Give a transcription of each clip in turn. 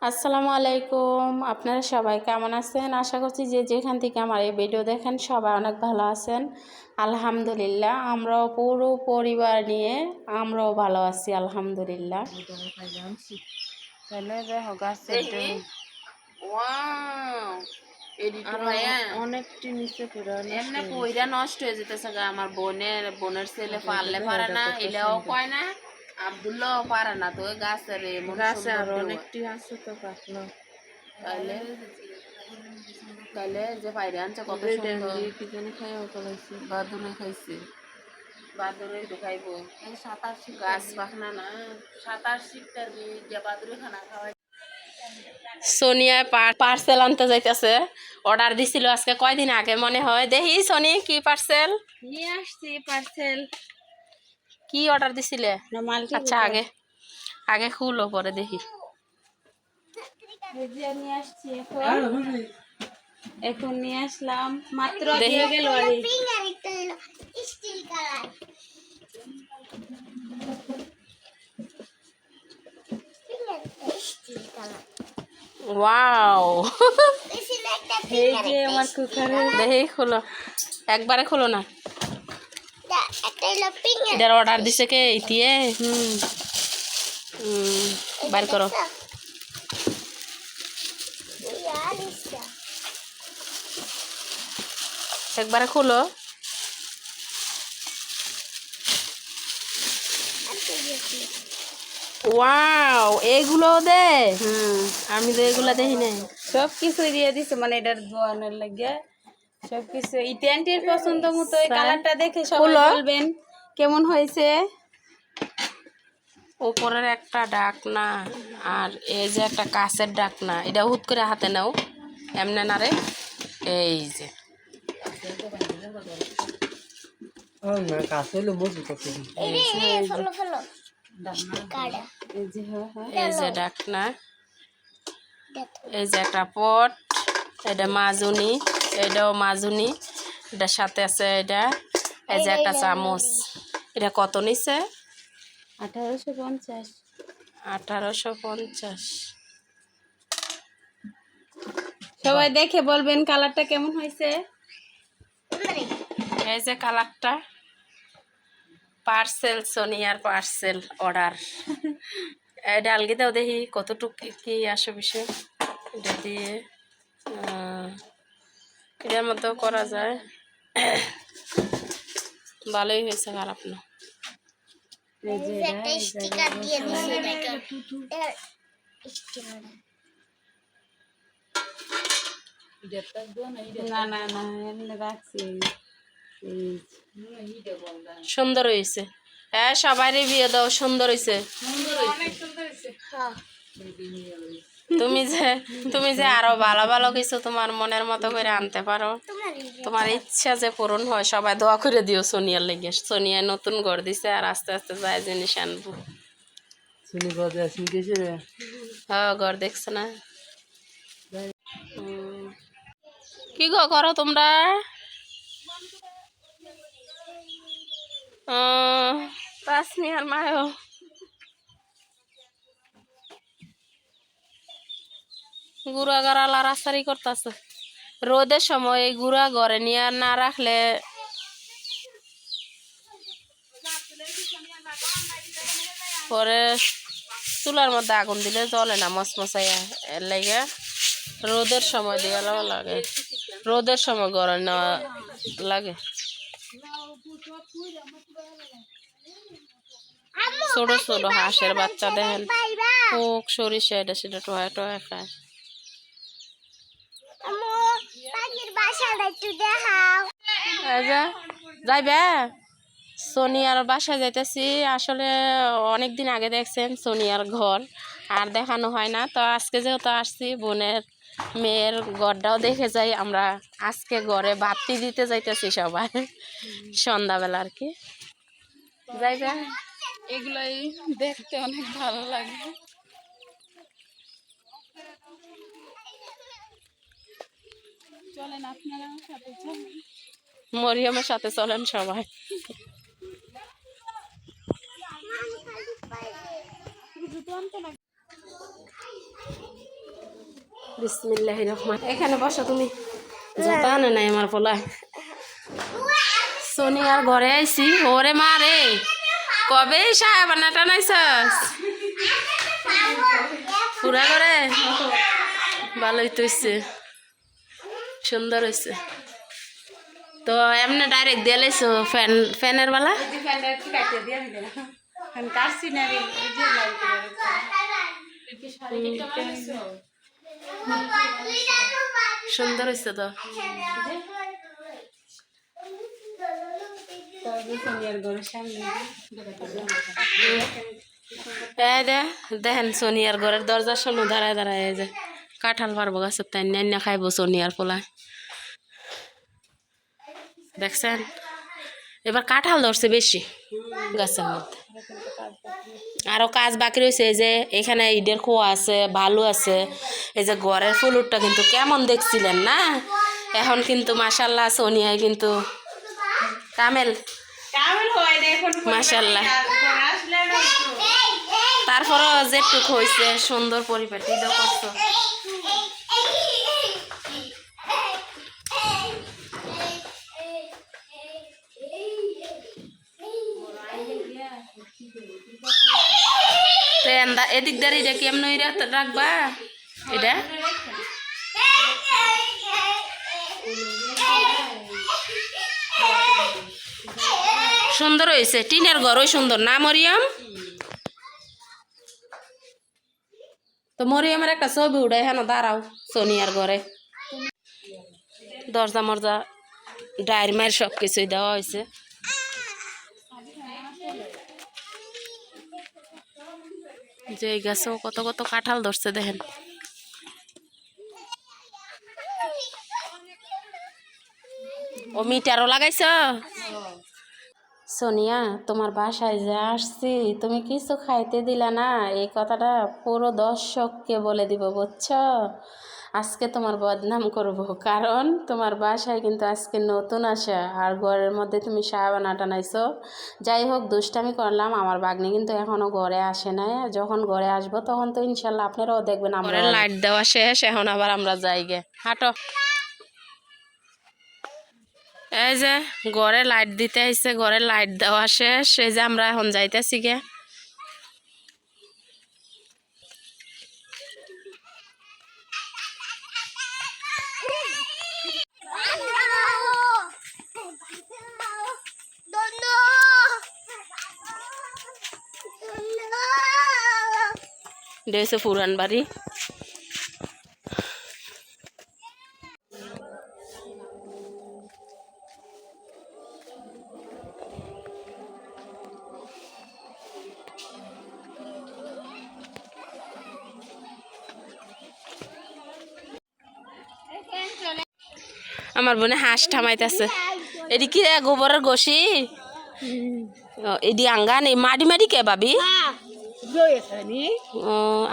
আসসালামু আলাইকুম, আপনারা সবাই কেমন আছেন? আশা করছি যে যেখান থেকে আমার এই ভিডিও দেখেন সবাই অনেক ভালো আছেন। আলহামদুলিল্লাহ, আমরাও পুরো পরিবার নিয়ে আমরাও ভালো আছি আলহামদুলিল্লাহ। অনেকটি নিচে এমনি পইরা নষ্ট হয়ে যেতেছে। আমার বোনের ছেলে পারলে পারে না, এলেও কয় না, আব্দুল্লাহ পারে না, তো গাছের গাছে আর অনেকটি আছে তো কাটলো। তাইলে তাইলে যে বাইরে আনছে কত সুন্দর, কি জানি খাইও ফেলাইছে, বাদুরে খাইছে, বাদুরে তো খাইবো। গাছ পাখনা না, সাঁতার শিখতে যে বাদুরে খানা খাওয়াই। সোনিয়া পার্সেল আনতে যাইতেছে, অর্ডার দিছিল আজকে কয়দিন আগে মনে হয়। দেখি সোনি কি পার্সেল নিয়ে আসছি। পার্সেল কি অর্ডার দিছিলে? আচ্ছা আগে আগে খুলো পরে দেখি। নিয়ে আসছি এখন নিয়ে আসলাম মাত্র দিয়ে গেল। ওয়াও, এই যে আমার কুকারে। দেখি খোলো, একবারে খোলো না। এটার অর্ডার দিছে কে? ইতিয়ে বার করো। একবারে খোলো। ওয়াও, এগুলো দে। আমি তো এগুলা দেখি নাই। সব কিছু দিয়ে দিছে, মানে এটার দোয়ানের লাগে সবকিছু। ইটেন্টির পছন্দ মতো এই কালারটা দেখে সবাই বলবেন কেমন হয়েছে। উপরের একটা ডাকনা আর এই যে একটা কাঁচের ডাকনা, এটা হুট করে হাতে নাও, এমনে না রে। এই যে এই যে ডাকনা, এই যে একটা পট, এটা মাজুনি, এটাও মাজুনি, এটার সাথে আছে এটা। এই যে একটা চামচ। এটা কত নিছে? 1850। 1850। সবাই দেখে বলবেন কালারটা কেমন হয়েছে। এই যে কালারটা। পার্সেল, সোনিয়ার পার্সেল অর্ডার। এটা আলগিটাও দেখি কতটুকু কি আসে বিষয়। এটা দিয়ে এটার মধ্যেও করা যায়। ভালোই হয়েছে, খারাপ না। সুন্দর হয়েছে। হ্যাঁ, সবাই রিভিউ দাও, সুন্দর হয়েছে। তুমি যে আরো ভালো ভালো কিছু তোমার মনের মতো করে আনতে পারো, তোমার ইচ্ছা যে পূরণ হয়। সবাই দোয়া করে দিও সোনিয়ার লেগে। সোনিয়া নতুন ঘর দিছে, আর আস্তে আস্তে যায় জিনিস আনবো। হ্যাঁ, ঘর দেখছো না? কি গো করো তোমরা? তাসমিয়ার মায়ও গুড়া গাড়া লাড়াছাড়ি করতেছে। রোদের সময় এই গুড়া ঘরে নিয়ে না রাখলে পরে চুলার মধ্যে আগুন দিলে জ্বলে না, মচমচাইয়া। এর লাগে রোদের সময় দিয়ে লাগে, রোদের সময় ঘরে নেওয়া লাগে। ছোট ছোট হাঁসের বাচ্চা দেখেন, পোক সরিষা এটা সেটা টোয়া টোয়া খায়। যাইবে সোনিয়ার বাসায় যাইতেছি। আসলে অনেকদিন আগে দেখছেন সোনিয়ার ঘর, আর দেখানো হয় না। তো আজকে যেহেতু আসছি, বোনের মেয়ের ঘরটাও দেখে যাই আমরা। আজকে ঘরে বাতি দিতে যাইতেছি সবাই সন্ধ্যাবেলা আর কি। যাইবে, এগুলোই দেখতে অনেক ভালো লাগে। চলেন আপনারা সাথে চলেন, মরিয়মের সাথে চলেন সবাই। বিসমিল্লাহির রহমান। এখানে বসো তুমি, জুতা আনে নাই আমার পোলায়। সোনিয়ার ঘরে আইছি। ওরে মা রে, কবে সাহেব বান্নাটা নাইছস পুরা করে? ভালোই তো হইছে, সুন্দর হয়েছে। তো এমনি ডাইরেক্ট দিয়ে লাইছো ফ্যানের বেলা? সুন্দর হয়েছে তো। দেখেন সোনিয়ার ঘরের দরজার সামনে দাঁড়ায় দাঁড়ায় যে কাঁঠাল পারবো গাছের, তাই না খাইবো সোনিয়ার পোলায়। দেখছেন এবার কাঁঠাল ধরছে বেশি গাছের মধ্যে। আরো কাজ বাকি রয়েছে। এই যে এখানে ইটের খোয়া আছে, ভালো আছে। এই যে ঘরের ফুলুরটা কিন্তু কেমন দেখছিলেন না, এখন কিন্তু মাশাল্লাহ সোনিয়ায় কিন্তু কামেল মাশাল্লাহ। তারপরও যেটুকু হয়েছে সুন্দর পরিপাটি করছো। এদিক দাঁড়ি এটা কেমন রাখবা? এটা সুন্দর হয়েছে, টিনের ঘরও সুন্দর না মরিয়ম? তো মরিয়মের একটা ছবি উঠাই হেন দাঁড়াও সোনিয়ার ঘরে। দরজা মরজা ডায়ের মায়ের সব কিছুই দেওয়া হয়েছে। যে গাছেও কত কত কাঁঠাল ধরছে দেখেন। ও মিটারও লাগাইছ? সোনিয়া, তোমার বাসায় যে আসছি তুমি কিছু খাইতে দিলা না, এই কথাটা পুরো দর্শককে বলে দিব বুঝছো? আজকে তোমার বদনাম করব, কারণ তোমার বাসায় কিন্তু আজকে নতুন আসা, আর ঘরের মধ্যে তুমি সাবানা টানাইছো। যাই হোক, দুষ্টামি করলাম। আমার বাগনি কিন্তু এখনো ঘরে আসে নাই। যখন ঘরে আসবো তখন তো ইনশাল্লাহ আপনারাও দেখবেন। আমরা লাইট দেওয়া শেষ, এখন আবার আমরা যাই গে। হাঁটো। এই যে ঘরে লাইট দিতে আইছে, ঘরে লাইট দেওয়া শেষ। এই যে আমরা এখন যাইতেছি গে। এটা পুরান বাড়ি। আমার বোনে হাঁস থামাইতেছে। এটি কি গোবরের গোসি? এটি আঙ্গান মাটি মাটি কে ভাবি?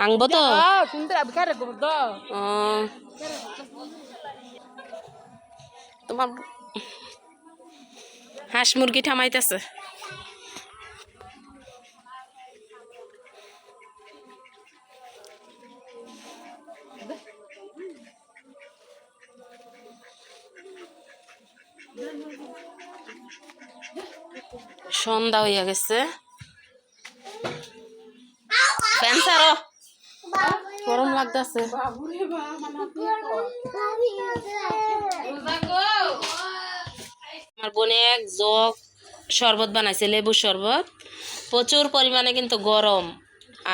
আংব তো তোমার হাঁস মুরগি থামাইতেছে। সন্ধ্যা হইয়া গেছে। ফ্যান ছাড়ো, গরম লাগতেছে। আমার বোনে এক জগ শরবত বানাইছে, লেবুর শরবত। প্রচুর পরিমাণে কিন্তু গরম,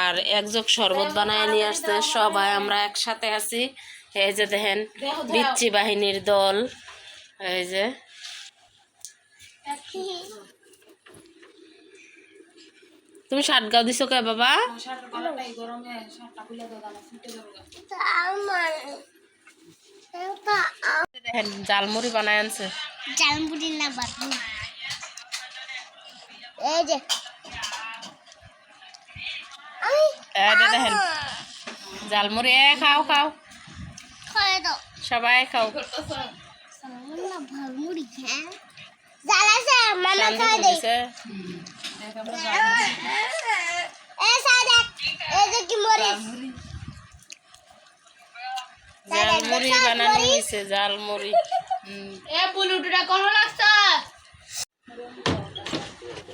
আর এক জগ শরবত বানায় নিয়ে আসছে। সবাই আমরা একসাথে আছি। এই যে দেখেন বিচ্ছি বাহিনীর দল। এই যে তুমি শার্ট গাও দিছো কে বাবা? দেখেন জালমুড়ি বানায় আনছে। জালমুড়ি না বাটু, এই যে দেখেন জালমুড়ি। খাও খাও সবাই খাও। মুড়ি বানানো হয়েছে, জাল মুড়ি।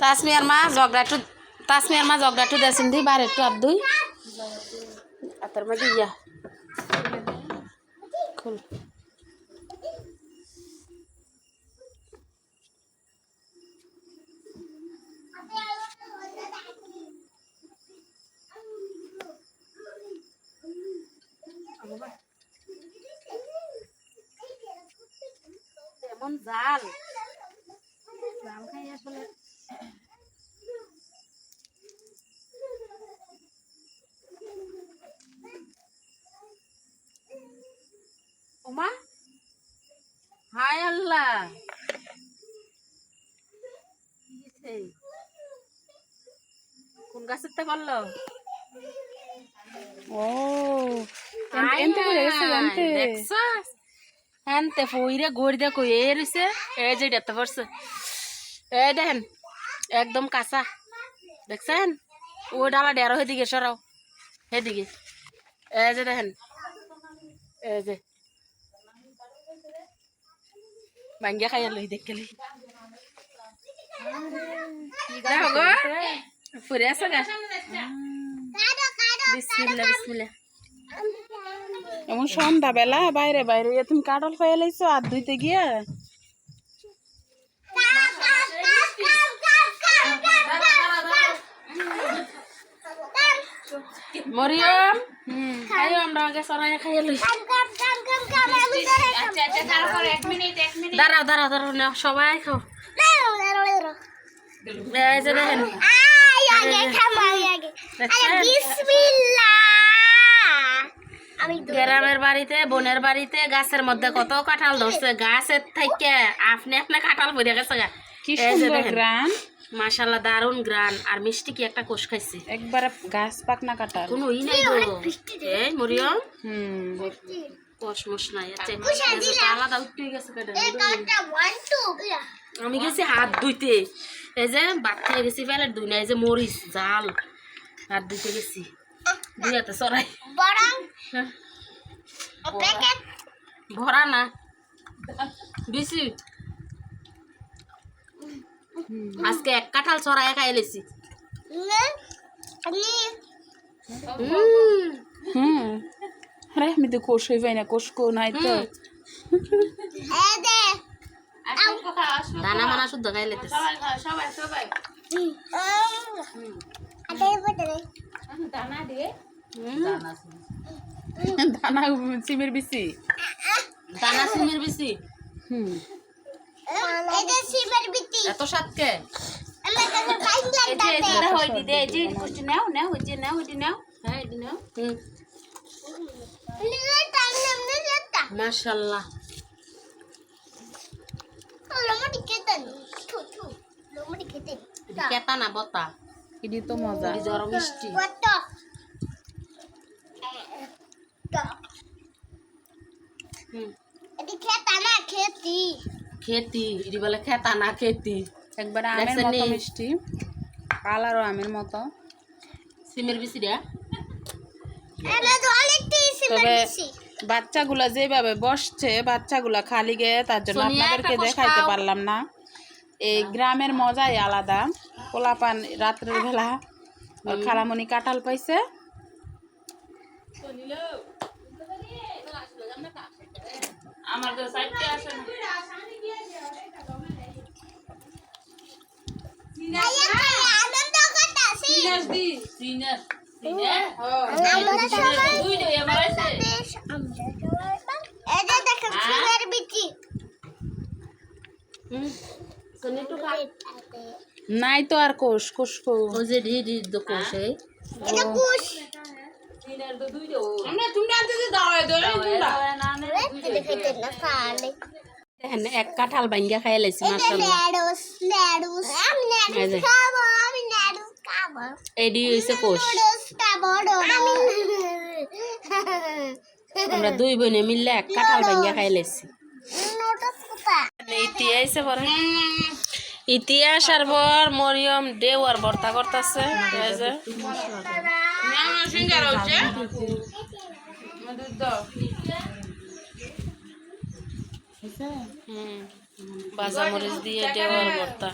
তাসমিয়ার মা ঝগড়া একটু দেছেন দি বার একটু আর দুই আতার মধ্যে ইয়া খুল। এমন জাল খাই আসলে ওমা হায় আল্লাহ কোন গাছের তে করলো? ও এনতে করে গেছে জানতে দেখছস এনতে ফইরে গড়ি দে কই এ রইছে এই যে দেখতে পারছ এই দেখেন একদম কাঁচা দেখছেন ও ডালা ডেরো হেদিকে সরাও হেদিকে এই যে দেখেন এই যে ভাঙ্গিয়া খাইয়া লই দেখলি দেখো গো ফুরে আছে গা বিসমিল্লাহ বিসমিল্লাহ। এমন সন্ধ্যা বেলা বাইরে বাইরে তুমি কাটল পাইয়া লাইছো আর ধুইতে গিয়া মরিয়ম খাইও আমরা আগে সরাইয়া খাইয়া লই। দাঁড়াও দাঁড়াও দাঁড়াও না সবাই খাও এই যে দেখেন গ্রামের বাড়িতে বোনের বাড়িতে গাছের মধ্যে কত কাঁঠাল ধরছে গাছের থেকে আপনি কাঁঠাল পড়ে গেছে গা কি সুন্দর গ্রান মাশাআল্লাহ দারুন গ্রান আর মিষ্টি কি একটা কোষ খাইছে একবারে গাছ পাকনা কাঁঠাল কোনো ই নাই গো এই মরিয়ম কোষ মোষ নাই আছে আলাদা উঠে গেছে আমি গেছি হাত ধুইতে এই যে ভাত খেয়ে গেছি প্যালেট ধুই না এই যে মরিচ জাল হাত ধুইতে গেছি দুইয়াতে সরাই ভরা না বেশি আজকে এক কাঁঠাল ছড়ায় খাই লেছি আরে আমি তো কোষ হই পাই না কোষ কো নাই তো দানা মানা শুদ্ধ খাই লেতে দানা দিয়ে দানা সিমের বিচি দানা সিমের বিচি এত সাতকে মাশাআল্লাহ কেতা না বতা এটি তো মজা জ্বর মিষ্টি খেতি এটি বলে খেতা না খেতি একবার আমের মতো মিষ্টি কালারও আমের মতো সিমের বিচি রে তবে বাচ্চাগুলা যেভাবে বসছে বাচ্চাগুলা খালি গে তার জন্য আপনাদেরকে দেখাইতে পারলাম না এই গ্রামের মজাই আলাদা পোলাপান রাত্রের বেলা খালামণি কাঁঠাল পাইছে আমার তো সাইডে আসে না সিনাস দি সিনাস নাই তো আর কোষ কোষ ও যে ডি ডি দ কোষ এটা কোষ সিনার তো দুই দো আমরা তুমি আনতে দাও তোমরা না না দেখাইতে না সালে দেখেন এক কাঁঠাল ভাঙ্গা খাইয়া লাইছি মাশাআল্লাহ নেডুস আমি নেডুস খাবো আমি নেডুস খাবো এডি হইছে কোষ আমরা দুই বোনে মিললে এক কাঁঠাল ভাঙ্গা খাইয়া লাইছি ইতিহাসে পরে ইতিহাস আর পর মরিয়ম দেওয়ার ভর্তা করতেছে হয়েছে? হুম ভাজা মরিচ দিয়ে দেওয়ার ভর্তা।